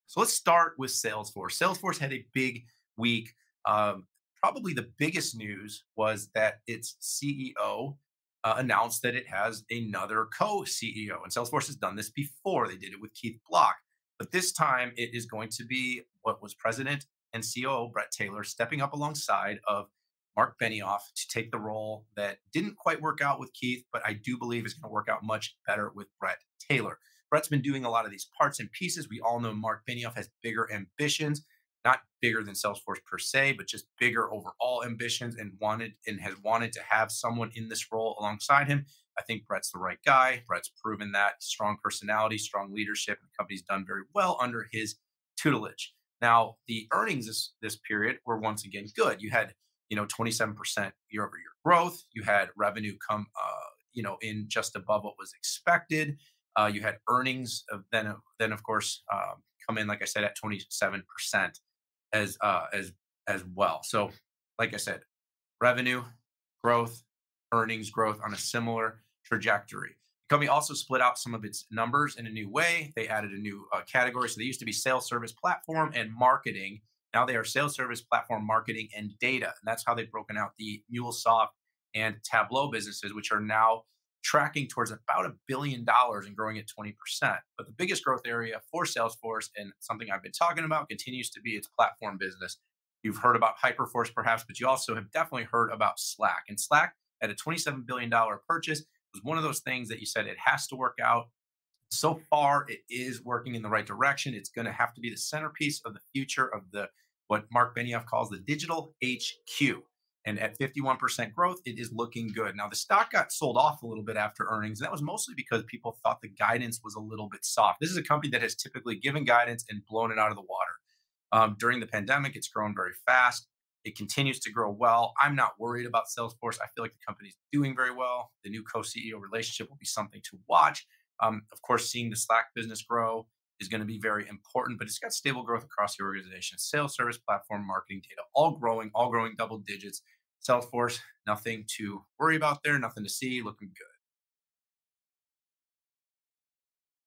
So let's start with Salesforce. Salesforce had a big week. Um, Probably the biggest news was that its CEO announced that it has another co-CEO. And Salesforce has done this before. They did it with Keith Block. But this time it is going to be what was president and COO Bret Taylor stepping up alongside of Marc Benioff to take the role that didn't quite work out with Keith, but I do believe is going to work out much better with Bret Taylor. Bret's been doing a lot of these parts and pieces. We all know Marc Benioff has bigger ambitions, not bigger than Salesforce per se, but just bigger overall ambitions and has wanted to have someone in this role alongside him. I think Bret's the right guy. Bret's proven that strong personality, strong leadership, and the company's done very well under his tutelage. Now, the earnings this period were once again good. You had 27% year over year growth. You had revenue come in just above what was expected. You had earnings then of course come in, like I said, at 27% as well. So, like I said, revenue growth, earnings growth on a similar trajectory. The company also split out some of its numbers in a new way. They added a new category. So they used to be sales service platform and marketing. Now they are sales service platform marketing and data. And that's how they've broken out the MuleSoft and Tableau businesses, which are now tracking towards about $1 billion and growing at 20%. But the biggest growth area for Salesforce, and something I've been talking about, continues to be its platform business. You've heard about Hyperforce perhaps, but you also have definitely heard about Slack. And Slack, at a $27 billion purchase, was one of those things that you said it has to work out. So far, it is working in the right direction. It's going to have to be the centerpiece of the future of the what Marc Benioff calls the digital HQ. And at 51% growth, it is looking good. Now, the stock got sold off a little bit after earnings. And that was mostly because people thought the guidance was a little bit soft. This is a company that has typically given guidance and blown it out of the water. During the pandemic, it's grown very fast. It continues to grow well. I'm not worried about Salesforce. I feel like the company's doing very well. The new co-CEO relationship will be something to watch. Of course, seeing the Slack business grow is going to be very important, but it's got stable growth across the organization. Sales, service, platform, marketing, data, all growing double digits. Salesforce, nothing to worry about there, nothing to see, looking good.